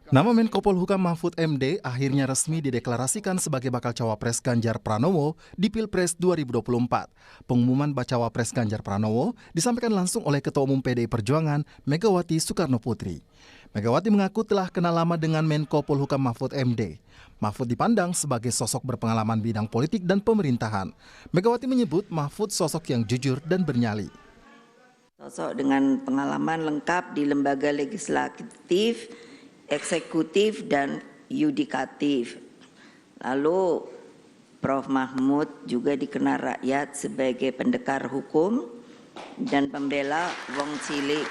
Nama Menko Polhukam Mahfud MD akhirnya resmi dideklarasikan sebagai bakal cawapres Ganjar Pranowo di Pilpres 2024. Pengumuman bacawa pres Ganjar Pranowo disampaikan langsung oleh Ketua Umum PDI Perjuangan Megawati Soekarnoputri. Megawati mengaku telah kenal lama dengan Menko Polhukam Mahfud MD. Mahfud dipandang sebagai sosok berpengalaman bidang politik dan pemerintahan. Megawati menyebut Mahfud sosok yang jujur dan bernyali. Sosok dengan pengalaman lengkap di lembaga legislatif, eksekutif, dan yudikatif. Lalu Prof. Mahfud juga dikenal rakyat sebagai pendekar hukum dan pembela wong cilik.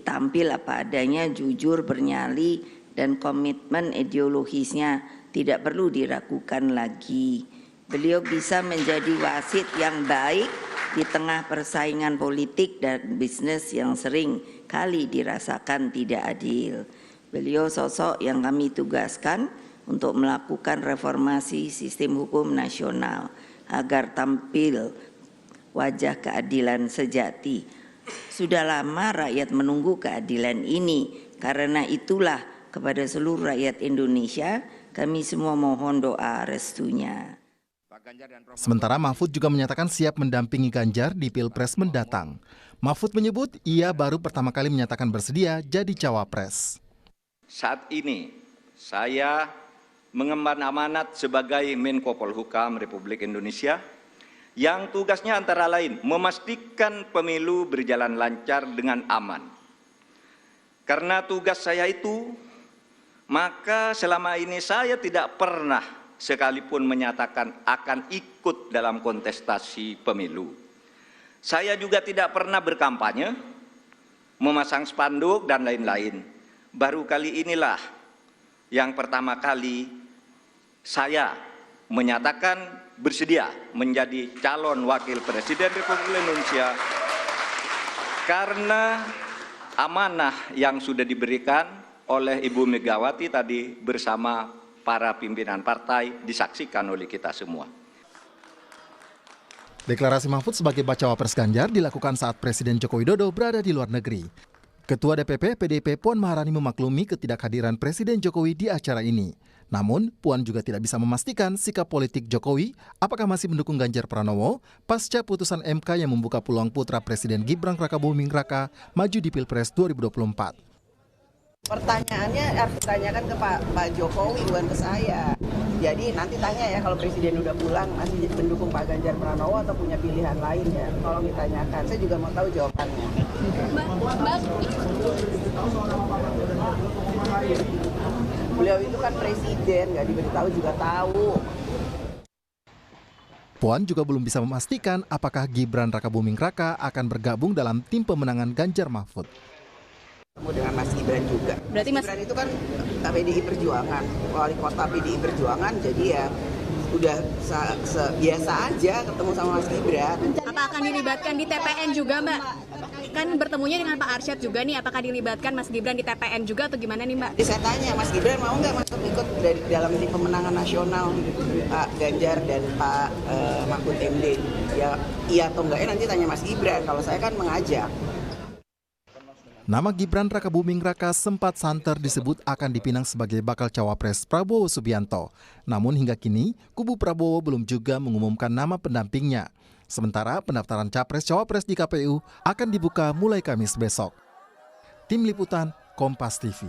Tampil apa adanya, jujur, bernyali, dan komitmen ideologisnya tidak perlu diragukan lagi. Beliau bisa menjadi wasit yang baik di tengah persaingan politik dan bisnis yang sering kali dirasakan tidak adil. Beliau sosok yang kami tugaskan untuk melakukan reformasi sistem hukum nasional agar tampil wajah keadilan sejati. Sudah lama rakyat menunggu keadilan ini, karena itulah kepada seluruh rakyat Indonesia kami semua mohon doa restunya. Sementara Mahfud juga menyatakan siap mendampingi Ganjar di Pilpres mendatang. Mahfud menyebut ia baru pertama kali menyatakan bersedia jadi cawapres. Saat ini saya mengemban amanat sebagai Menko Polhukam Republik Indonesia yang tugasnya antara lain memastikan pemilu berjalan lancar dengan aman. Karena tugas saya itu, maka selama ini saya tidak pernah sekalipun menyatakan akan ikut dalam kontestasi pemilu. Saya juga tidak pernah berkampanye, memasang spanduk dan lain-lain. Baru kali inilah yang pertama kali saya menyatakan bersedia menjadi calon wakil presiden Republik Indonesia karena amanah yang sudah diberikan oleh Ibu Megawati tadi bersama para pimpinan partai disaksikan oleh kita semua. Deklarasi Mahfud sebagai bacawa pres Ganjar dilakukan saat Presiden Joko Widodo berada di luar negeri. Ketua DPP PDIP Puan Maharani memaklumi ketidakhadiran Presiden Jokowi di acara ini. Namun, Puan juga tidak bisa memastikan sikap politik Jokowi apakah masih mendukung Ganjar Pranowo pasca putusan MK yang membuka peluang putra Presiden Gibran Rakabuming Raka maju di Pilpres 2024. Pertanyaannya harus ditanyakan ke Pak Jokowi, bukan ke saya. Jadi nanti tanya ya, kalau Presiden udah pulang masih mendukung Pak Ganjar Pranowo atau punya pilihan lain ya. Tolong ditanyakan, saya juga mau tahu jawabannya. Beliau itu kan presiden, nggak diberitahu juga tahu. Puan juga belum bisa memastikan apakah Gibran Rakabuming Raka akan bergabung dalam tim pemenangan Ganjar Mahfud. Dengan Mas Gibran juga. Berarti Mas Gibran itu kan PDI Perjuangan, wali kota PDI Perjuangan, jadi ya udah biasa aja ketemu sama Mas Gibran. Apa akan dilibatkan di TPN juga, Mbak? Kan bertemunya dengan Pak Arsyad juga nih, apakah dilibatkan Mas Gibran di TPN juga atau gimana nih, Mbak? Jadi saya tanya, Mas Gibran mau nggak masuk ikut dari dalam tim pemenangan nasional Pak Ganjar dan Pak Mahfud MD? Ya iya atau enggak, nanti tanya Mas Gibran. Kalau saya kan mengajak. Nama Gibran Rakabuming Raka sempat santer disebut akan dipinang sebagai bakal cawapres Prabowo Subianto. Namun hingga kini, kubu Prabowo belum juga mengumumkan nama pendampingnya. Sementara pendaftaran capres-cawapres di KPU akan dibuka mulai Kamis besok. Tim Liputan, Kompas TV.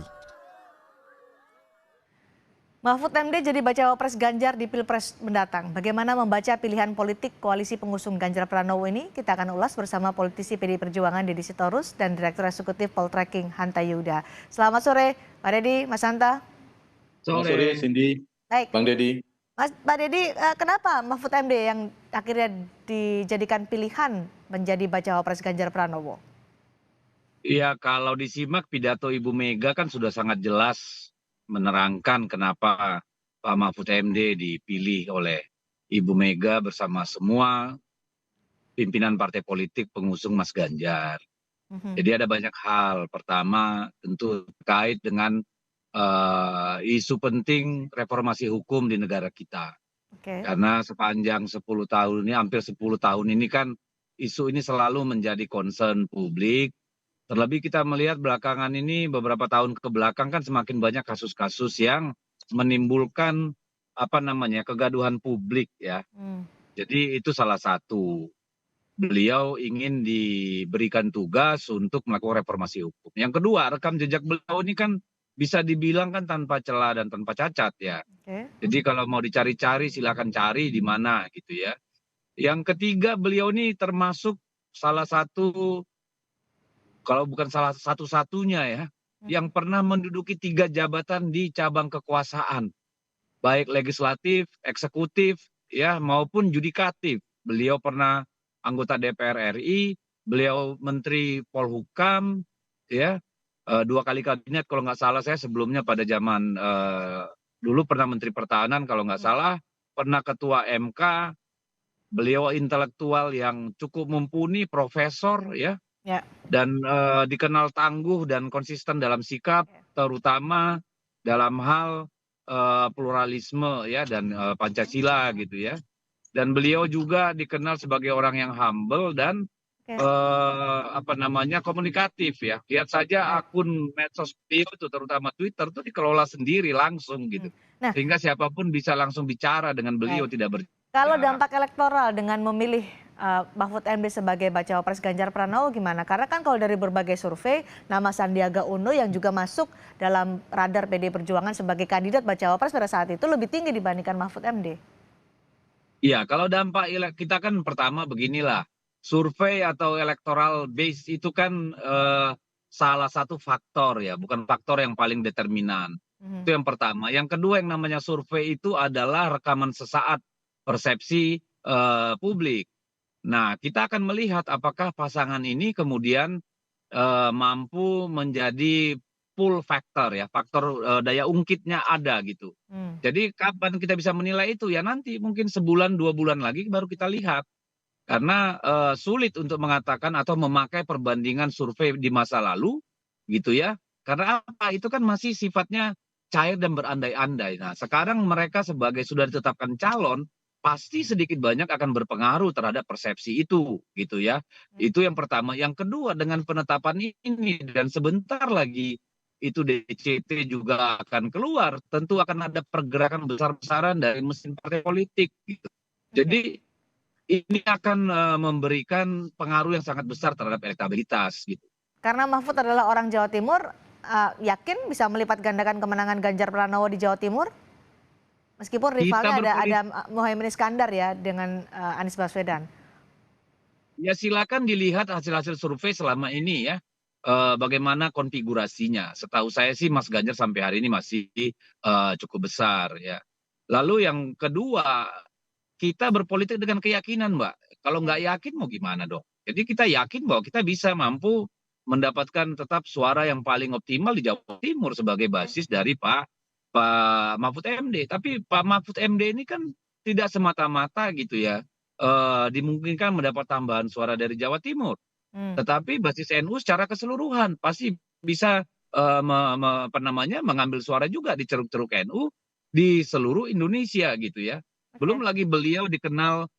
Mahfud MD jadi bacawa pres Ganjar di Pilpres mendatang. Bagaimana membaca pilihan politik koalisi pengusung Ganjar Pranowo ini? Kita akan ulas bersama politisi PDI Perjuangan Deddy Sitorus dan Direktur Eksekutif Poltreking Hanta Yuda. Selamat sore Pak Deddy, Mas Hanta. Selamat sore Cindy, Baik. Bang Deddy. Pak Deddy, kenapa Mahfud MD yang akhirnya dijadikan pilihan menjadi bacawa pres Ganjar Pranowo? Iya, kalau disimak pidato Ibu Mega kan sudah sangat jelas menerangkan kenapa Pak Mahfud MD dipilih oleh Ibu Mega bersama semua pimpinan partai politik pengusung Mas Ganjar. Jadi ada banyak hal. Pertama tentu terkait dengan isu penting reformasi hukum di negara kita. Karena sepanjang 10 tahun ini, hampir 10 tahun ini kan isu ini selalu menjadi concern publik, Terlebih kita melihat belakangan ini beberapa tahun ke belakang kan semakin banyak kasus-kasus yang menimbulkan kegaduhan publik ya. Jadi itu salah satu. Beliau ingin diberikan tugas untuk melakukan reformasi hukum. Yang kedua, rekam jejak beliau ini kan bisa dibilang kan tanpa celah dan tanpa cacat ya. Jadi kalau mau dicari-cari silakan cari di mana gitu ya. Yang ketiga, beliau ini termasuk salah satu, kalau bukan salah satu-satunya ya, yang pernah menduduki 3 jabatan di cabang kekuasaan, baik legislatif, eksekutif, ya maupun yudikatif. Beliau pernah anggota DPR RI, beliau Menteri Polhukam, ya 2 kali kabinet kalau nggak salah saya sebelumnya pada zaman dulu pernah Menteri Pertahanan kalau nggak salah, pernah Ketua MK, beliau intelektual yang cukup mumpuni, profesor ya. Dan dikenal tangguh dan konsisten dalam sikap, terutama dalam hal pluralisme ya dan Pancasila gitu ya. Dan beliau juga dikenal sebagai orang yang humble dan komunikatif ya. Lihat saja akun medsos beliau itu terutama Twitter itu dikelola sendiri langsung gitu. Nah, sehingga siapapun bisa langsung bicara dengan beliau tidak kalau dampak elektoral dengan memilih Mahfud MD sebagai bacawa pres Ganjar Pranowo gimana? Karena kan kalau dari berbagai survei, nama Sandiaga Uno yang juga masuk dalam radar PD Perjuangan sebagai kandidat bacawa pres pada saat itu lebih tinggi dibandingkan Mahfud MD. Iya, kalau dampak kita kan pertama beginilah, survei atau electoral base itu kan salah satu faktor ya, bukan faktor yang paling determinan. Itu yang pertama. Yang kedua yang namanya survei itu adalah rekaman sesaat persepsi publik. Nah, kita akan melihat apakah pasangan ini kemudian mampu menjadi pull factor ya, faktor daya ungkitnya ada gitu. Jadi kapan kita bisa menilai itu ya nanti mungkin sebulan 2 bulan lagi baru kita lihat. Karena sulit untuk mengatakan atau memakai perbandingan survei di masa lalu gitu ya. Karena apa? Itu kan masih sifatnya cair dan berandai-andai. Nah, sekarang mereka sebagai sudah ditetapkan calon pasti sedikit banyak akan berpengaruh terhadap persepsi itu gitu ya. Itu yang pertama. Yang kedua dengan penetapan ini dan sebentar lagi itu DCT juga akan keluar, tentu akan ada pergerakan besar-besaran dari mesin partai politik gitu. Jadi ini akan memberikan pengaruh yang sangat besar terhadap elektabilitas gitu. Karena Mahfud adalah orang Jawa Timur, yakin bisa melipat gandakan kemenangan Ganjar Pranowo di Jawa Timur? Meskipun rivalnya ada Mohaimin Iskandar ya dengan Anies Baswedan. Ya silakan dilihat hasil-hasil survei selama ini ya. Bagaimana konfigurasinya. Setahu saya sih Mas Ganjar sampai hari ini masih cukup besar ya. Lalu yang kedua, kita berpolitik dengan keyakinan, Mbak. Kalau nggak yakin mau gimana dong? Jadi kita yakin bahwa kita bisa mampu mendapatkan tetap suara yang paling optimal di Jawa Timur sebagai basis dari Pak Mahfud MD. Tapi Pak Mahfud MD ini kan tidak semata-mata gitu ya dimungkinkan mendapat tambahan suara dari Jawa Timur. Tetapi basis NU secara keseluruhan pasti bisa mengambil suara juga di ceruk-ceruk NU di seluruh Indonesia gitu ya. Belum lagi beliau dikenal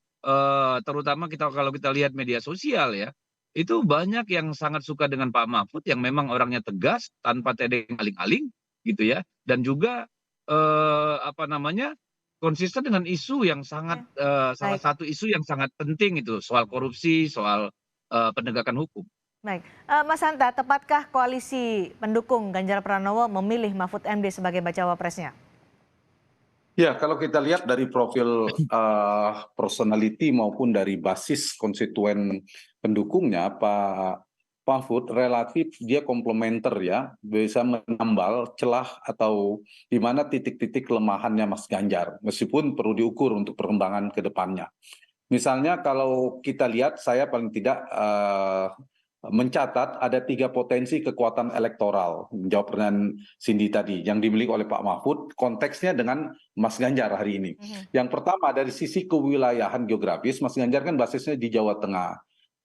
terutama kalau kita lihat media sosial ya, itu banyak yang sangat suka dengan Pak Mahfud yang memang orangnya tegas tanpa tedeng aling-aling gitu ya, dan juga konsisten dengan isu yang sangat salah satu isu yang sangat penting itu soal korupsi, soal penegakan hukum. Baik, Mas Hanta, tepatkah koalisi pendukung Ganjar Pranowo memilih Mahfud MD sebagai bacawa presnya? Ya, kalau kita lihat dari profil personality maupun dari basis konstituen pendukungnya, Pak Mahfud relatif dia komplementer ya, bisa menambal celah atau di mana titik-titik kelemahannya Mas Ganjar, meskipun perlu diukur untuk perkembangan ke depannya. Misalnya kalau kita lihat, saya paling tidak mencatat ada 3 potensi kekuatan elektoral, menjawab pertanyaan Cindy tadi, yang dimiliki oleh Pak Mahfud, konteksnya dengan Mas Ganjar hari ini. Yang pertama dari sisi kewilayahan geografis, Mas Ganjar kan basisnya di Jawa Tengah.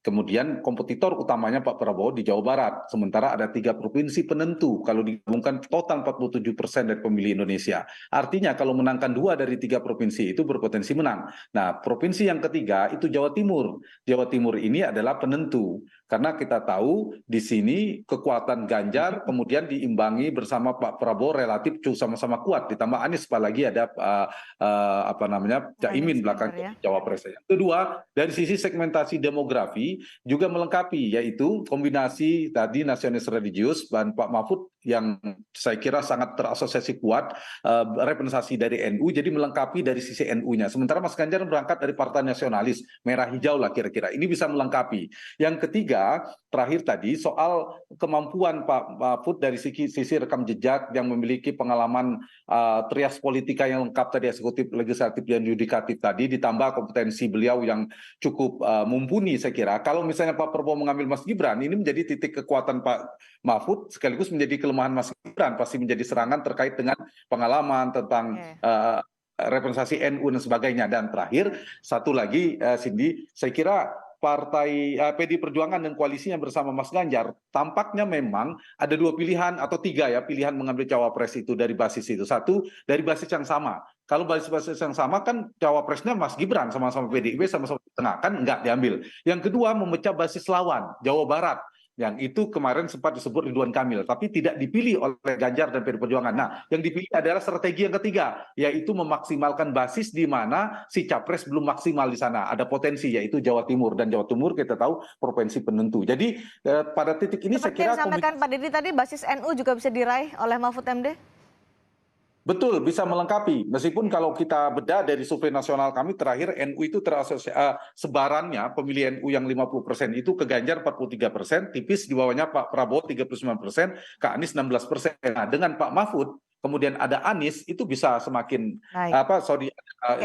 Kemudian kompetitor utamanya Pak Prabowo di Jawa Barat. Sementara ada 3 provinsi penentu kalau digabungkan total 47% dari pemilih Indonesia. Artinya kalau menangkan 2 dari 3 provinsi itu berpotensi menang. Nah, provinsi yang ketiga itu Jawa Timur. Jawa Timur ini adalah penentu. Karena kita tahu di sini kekuatan Ganjar kemudian diimbangi bersama Pak Prabowo relatif sama-sama kuat. Ditambah Anies apalagi ada Caimin belakang Cawapres. Yang kedua, dari sisi segmentasi demografi juga melengkapi, yaitu kombinasi tadi nasionalis religius dan Pak Mahfud yang saya kira sangat terasosiasi kuat representasi dari NU, jadi melengkapi dari sisi NU-nya. Sementara Mas Ganjar berangkat dari partai nasionalis, merah hijau lah kira-kira. Ini bisa melengkapi. Yang ketiga, terakhir tadi soal kemampuan Pak Mahfud dari sisi rekam jejak yang memiliki pengalaman trias politika yang lengkap tadi, eksekutif, legislatif, dan yudikatif tadi, ditambah kompetensi beliau yang cukup mumpuni saya kira. Kalau misalnya Pak Prabowo mengambil Mas Gibran, ini menjadi titik kekuatan Pak Mahfud sekaligus menjadi kelemahan Mas Gibran, pasti menjadi serangan terkait dengan pengalaman tentang representasi NU dan sebagainya. Dan terakhir, satu lagi Cindy, saya kira partai PD Perjuangan dan koalisinya bersama Mas Ganjar tampaknya memang ada 2 pilihan atau 3 ya pilihan mengambil cawapres itu dari basis itu. Satu, dari basis yang sama. Kalau basis yang sama kan cawapresnya Mas Gibran sama-sama PDIP sama-sama di tengah, kan nggak diambil. Yang kedua, memecah basis lawan Jawa Barat. Yang itu kemarin sempat disebut Ridwan Kamil, tapi tidak dipilih oleh Ganjar dan PD Perjuangan. Nah, yang dipilih adalah strategi yang ketiga, yaitu memaksimalkan basis di mana si capres belum maksimal di sana. Ada potensi, yaitu Jawa Timur. Dan Jawa Timur kita tahu provinsi penentu. Jadi pada titik ini seperti saya kira... yang disampaikan Pak Didi tadi, basis NU juga bisa diraih oleh Mahfud MD? Betul, bisa melengkapi. Meskipun kalau kita bedah dari survei nasional kami terakhir, NU itu sebarannya pemilih NU yang 50% itu ke Ganjar 43%, tipis di bawahnya Pak Prabowo 39%, ke Anies 16%. Nah, dengan Pak Mahfud, kemudian ada Anies, itu bisa semakin,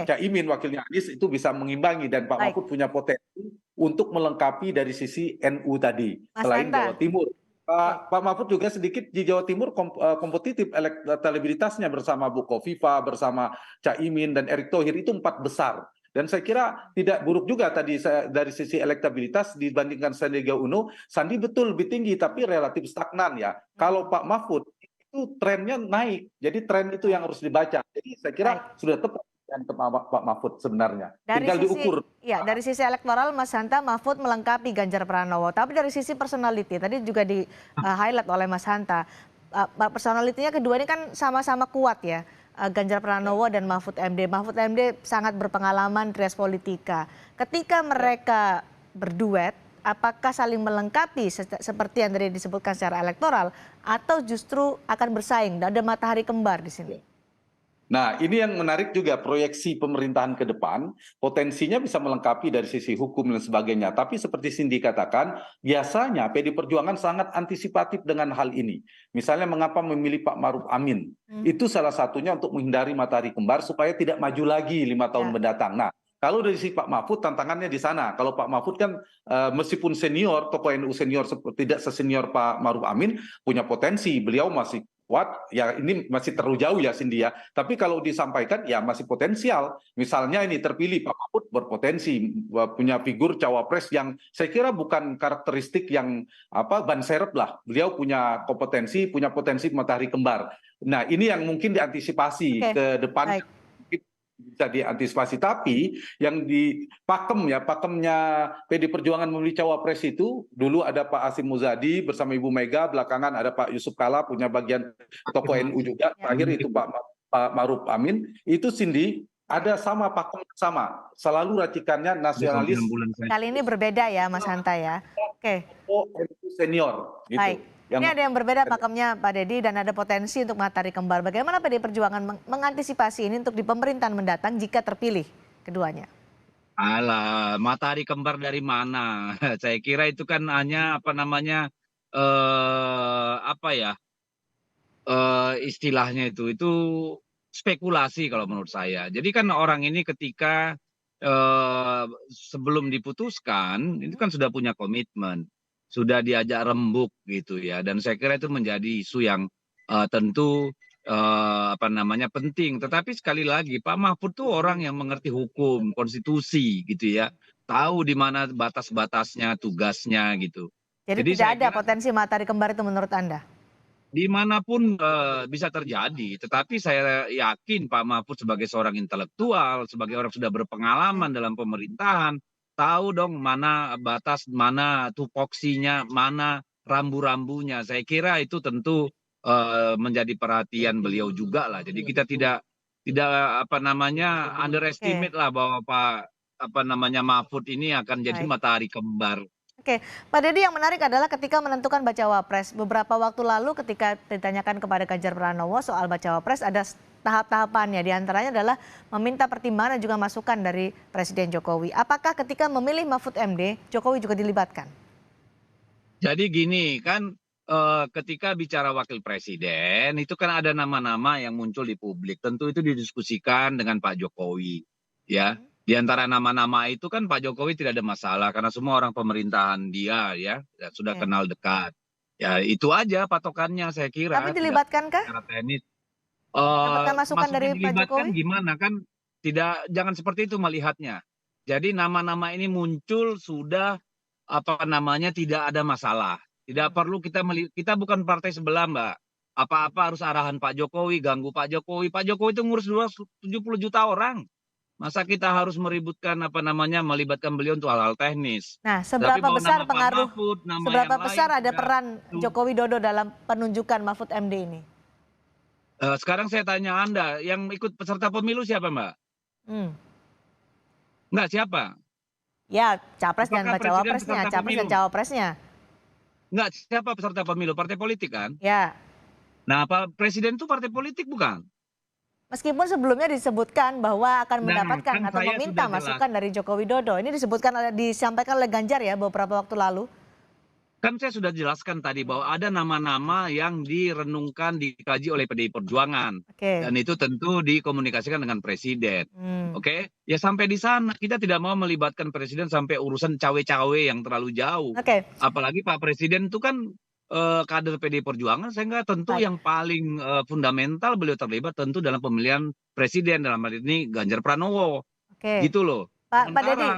Caimin wakilnya Anies itu bisa mengimbangi, dan Pak Mahfud punya potensi untuk melengkapi dari sisi NU tadi, selain Jawa Timur. Pak Mahfud juga sedikit di Jawa Timur kompetitif elektabilitasnya bersama Bu Kofifa, bersama Caimin dan Erick Thohir itu 4 besar. Dan saya kira tidak buruk juga tadi dari sisi elektabilitas dibandingkan Sandiaga Uno. Sandi betul lebih tinggi tapi relatif stagnan ya. Kalau Pak Mahfud itu trennya naik, jadi tren itu yang harus dibaca. Jadi saya kira sudah tepat ke Pak Mahfud sebenarnya. Tinggal diukur. Ya, dari sisi elektoral Mas Hanta, Mahfud melengkapi Ganjar Pranowo. Tapi dari sisi personality, tadi juga di highlight oleh Mas Hanta. Personalitinya kedua ini kan sama-sama kuat ya. Ganjar Pranowo dan Mahfud MD. Mahfud MD sangat berpengalaman trias politika. Ketika mereka berduet, apakah saling melengkapi seperti yang tadi disebutkan secara elektoral, atau justru akan bersaing? Ada matahari kembar di sini. Nah, ini yang menarik juga, proyeksi pemerintahan ke depan, potensinya bisa melengkapi dari sisi hukum dan sebagainya. Tapi seperti Cindy katakan, biasanya PD Perjuangan sangat antisipatif dengan hal ini. Misalnya mengapa memilih Pak Maruf Amin. Itu salah satunya untuk menghindari matahari kembar supaya tidak maju lagi 5 tahun mendatang. Nah, kalau dari si Pak Mahfud tantangannya di sana. Kalau Pak Mahfud kan meskipun senior, tokoh NU senior tidak sesenior Pak Maruf Amin, punya potensi. Beliau masih kuat, ya ini masih terlalu jauh ya Cindy ya. Tapi kalau disampaikan ya masih potensial. Misalnya ini terpilih Pak Mahfud berpotensi punya figur cawapres yang saya kira bukan karakteristik yang ban serep lah. Beliau punya kompetensi, punya potensi matahari kembar. Nah ini yang mungkin diantisipasi ke depan. Bisa diantisipasi, tapi yang di pakemnya PD Perjuangan memilih cawapres itu dulu ada Pak Hasyim Muzadi bersama Ibu Mega, belakangan ada Pak Yusuf Kalla punya bagian tokoh NU juga, terakhir itu Pak Maruf Amin. Itu Cindy ada sama pakem sama, selalu racikannya nasionalis. Kali ini berbeda ya Mas Hanta ya. Oke. NU senior gitu. Baik. Ini ada yang berbeda pakemnya Pak Dedi dan ada potensi untuk matahari kembar. Bagaimana PD Perjuangan mengantisipasi ini untuk di pemerintahan mendatang jika terpilih keduanya? Alah, matahari kembar dari mana? Saya kira itu kan hanya istilahnya itu spekulasi kalau menurut saya. Jadi kan orang ini ketika sebelum diputuskan itu kan sudah punya komitmen. Sudah diajak rembuk gitu ya, dan saya kira itu menjadi isu yang tentu penting. Tetapi sekali lagi Pak Mahfud tuh orang yang mengerti hukum, konstitusi gitu ya, tahu di mana batas-batasnya, tugasnya gitu. Jadi Jadi tidak saya ada kira potensi matahari kembar itu menurut Anda? dimanapun bisa terjadi, tetapi saya yakin Pak Mahfud sebagai seorang intelektual, sebagai orang sudah berpengalaman dalam pemerintahan, tahu dong mana batas, mana tupoksinya, mana rambu-rambunya. Saya kira itu tentu menjadi perhatian beliau juga lah. Jadi kita tidak apa namanya underestimate Oke, lah bahwa Pak apa namanya Mahfud ini akan jadi baik. matahari kembar. Oke, Pak Deddy, yang menarik adalah ketika menentukan bacawa pres. Beberapa waktu lalu ketika ditanyakan kepada Ganjar Pranowo soal bacawa pres ada tahap-tahapannya. Di antaranya adalah meminta pertimbangan dan juga masukan dari Presiden Jokowi. Apakah ketika memilih Mahfud MD, Jokowi juga dilibatkan? Jadi gini kan ketika bicara wakil presiden itu kan ada nama-nama yang muncul di publik. Tentu itu didiskusikan dengan Pak Jokowi, ya. Di antara nama-nama itu kan Pak Jokowi tidak ada masalah karena semua orang pemerintahan dia ya sudah Oke. kenal dekat. Ya itu aja patokannya saya Tapi kira, tidak dilibatkankah? secara teknis. Mendapatkan masukan Maksudnya dari Pak dilibatkan Jokowi? gimana kan jangan seperti itu melihatnya. Jadi nama-nama ini muncul sudah apa namanya tidak ada masalah. Tidak perlu kita bukan partai sebelah, Mbak. Apa-apa harus arahan Pak Jokowi, ganggu Pak Jokowi. Pak Jokowi itu ngurus 270 juta orang. Masa kita harus meributkan apa namanya melibatkan beliau untuk hal-hal teknis. Nah, Tapi seberapa bahwa besar nama Pak pengaruh, Mahfud, nama seberapa yang lain besar ada sudah peran Joko Widodo dalam penunjukan Mahfud MD ini? sekarang saya tanya Anda, yang ikut peserta pemilu siapa, Mbak? Hmm. Enggak, siapa? Ya, capres dan Apakah bacawa presiden presnya, peserta capres dan pemilu? cawapresnya. Enggak, siapa peserta pemilu? Partai politik kan? Ya, Nah, Pak Presiden itu partai politik bukan? meskipun sebelumnya disebutkan bahwa akan Nah, mendapatkan kan atau saya meminta sudah jelas. masukan dari Joko Widodo. Ini disampaikan oleh Ganjar ya beberapa waktu lalu. Kan saya sudah jelaskan tadi bahwa ada nama-nama yang direnungkan, dikaji oleh PDI Perjuangan. Oke. Dan itu tentu dikomunikasikan dengan Presiden. Hmm. Oke? Ya sampai di sana. Kita tidak mau melibatkan Presiden sampai urusan cawe-cawe yang terlalu jauh. Oke, Apalagi Pak Presiden itu kan kader PDI Perjuangan, sehingga tentu baik. yang paling fundamental beliau terlibat tentu dalam pemilihan Presiden, dalam hal ini Ganjar Pranowo. Oke. Gitu loh. Pak Deddy.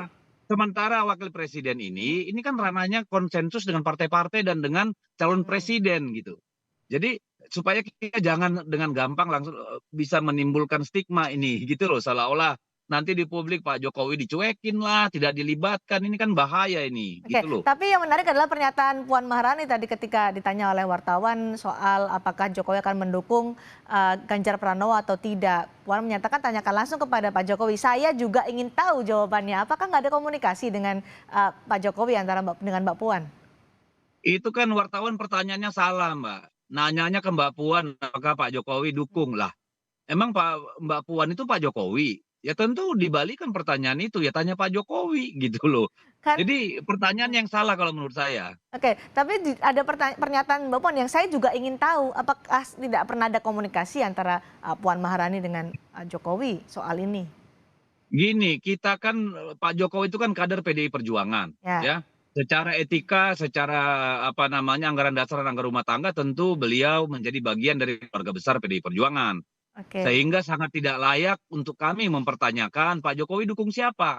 Sementara wakil presiden ini kan ranahnya konsensus dengan partai-partai dan dengan calon presiden gitu. Jadi supaya kita jangan dengan gampang langsung bisa menimbulkan stigma ini gitu loh, seolah-olah nanti di publik Pak Jokowi dicuekin lah, tidak dilibatkan, ini kan bahaya ini, Oke, gitu loh. tapi yang menarik adalah pernyataan Puan Maharani tadi ketika ditanya oleh wartawan soal apakah Jokowi akan mendukung Ganjar Pranowo atau tidak. Puan menyatakan tanyakan langsung kepada Pak Jokowi. Saya juga ingin tahu jawabannya. Apakah nggak ada komunikasi dengan Pak Jokowi dengan Mbak Puan? Itu kan wartawan pertanyaannya salah, Mbak. Nanyanya ke Mbak Puan, apakah Pak Jokowi dukung lah. Emang Mbak Puan itu Pak Jokowi? Ya tentu dibalikan pertanyaan itu, ya tanya Pak Jokowi gitu loh. Kan, Jadi pertanyaan yang salah kalau menurut saya. oke, tapi ada pernyataan Mbak Puan yang saya juga ingin tahu. Apakah tidak pernah ada komunikasi antara Puan Maharani dengan Jokowi soal ini? Gini, kita kan Pak Jokowi itu kan kader PDI Perjuangan, Ya, ya. Secara etika, secara apa namanya anggaran dasar dan anggaran rumah tangga tentu beliau menjadi bagian dari keluarga besar PDI Perjuangan. oke. Sehingga sangat tidak layak untuk kami mempertanyakan Pak Jokowi dukung siapa.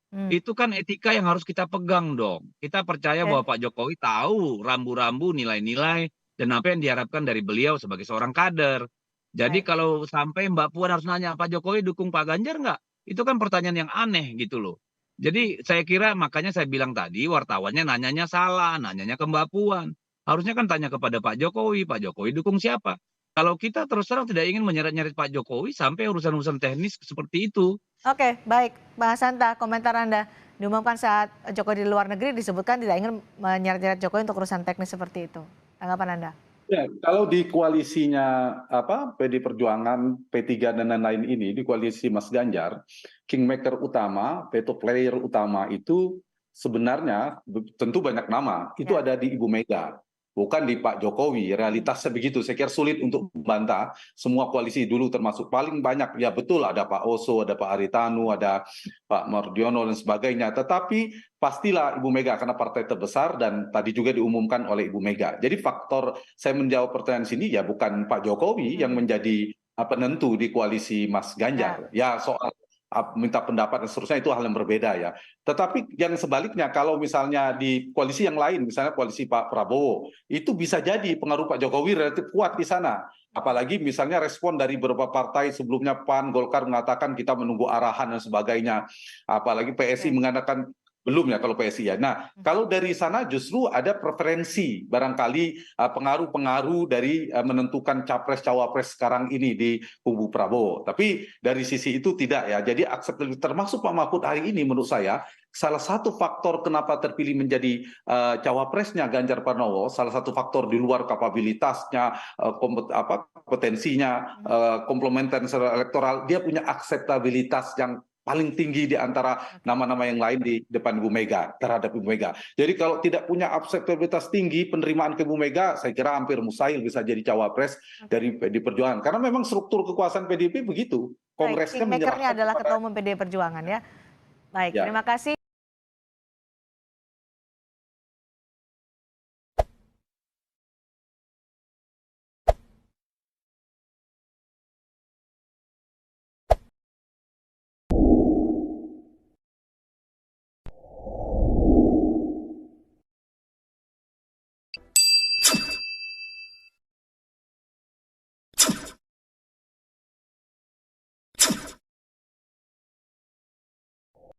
Hmm, Itu kan etika yang harus kita pegang dong. Kita percaya oke. bahwa Pak Jokowi tahu rambu-rambu, nilai-nilai, dan apa yang diharapkan dari beliau sebagai seorang kader. Jadi Baik. kalau sampai Mbak Puan harus nanya, Pak Jokowi dukung Pak Ganjar nggak? Itu kan pertanyaan yang aneh gitu loh. Jadi saya kira makanya saya bilang tadi wartawannya nanyanya salah, nanyanya ke Mbak Puan. Harusnya kan tanya kepada Pak Jokowi dukung siapa? Kalau kita terus terang tidak ingin menyeret-nyeret Pak Jokowi sampai urusan-urusan teknis seperti itu. Oke, baik. Mas Hanta, komentar Anda. Diumumkan saat Jokowi di luar negeri disebutkan tidak ingin menyeret-nyeret Jokowi untuk urusan teknis seperti itu. Tanggapan Anda? Ya, kalau di koalisinya PD Perjuangan, P3 dan lain-lain ini, di koalisi Mas Ganjar, kingmaker utama, veto player utama itu sebenarnya tentu banyak nama. Itu Ya. ada di Ibu Mega, bukan di Pak Jokowi. Realitasnya begitu. Saya kira sulit untuk membantah semua koalisi dulu termasuk paling banyak. Ya betul ada Pak Oso, ada Pak Haritanu, ada Pak Mardiono dan sebagainya. Tetapi pastilah Ibu Mega karena partai terbesar dan tadi juga diumumkan oleh Ibu Mega. Jadi faktor saya menjawab pertanyaan sini ya bukan Pak Jokowi yang menjadi penentu di koalisi Mas Ganjar. Ya soal minta pendapat dan seterusnya, itu hal yang berbeda ya. Tetapi yang sebaliknya, kalau misalnya di koalisi yang lain, misalnya koalisi Pak Prabowo, itu bisa jadi pengaruh Pak Jokowi relatif kuat di sana. Apalagi misalnya respon dari beberapa partai sebelumnya, PAN, Golkar mengatakan kita menunggu arahan dan sebagainya. Apalagi PSI mengatakan belum ya kalau PSI ya. Nah, kalau dari sana justru ada preferensi barangkali pengaruh-pengaruh dari menentukan capres-cawapres sekarang ini di kubu Prabowo. Tapi dari sisi itu tidak ya. Jadi akseptabilitas termasuk Pak Mahfud hari ini menurut saya salah satu faktor kenapa terpilih menjadi cawapresnya Ganjar Pranowo, salah satu faktor di luar kapabilitasnya, kompetensinya, komplementer secara elektoral, dia punya akseptabilitas yang paling tinggi di antara nama-nama yang lain di depan Ibu Mega, terhadap Ibu Mega. Jadi kalau tidak punya akseptabilitas tinggi, penerimaan ke Ibu Mega, saya kira hampir mustahil bisa jadi cawapres dari PDI Perjuangan. Karena memang struktur kekuasaan PDIP begitu. Kongresnya Kingmaker-nya adalah Ketua Umum PDI Perjuangan ya. Baik, Ya. terima kasih.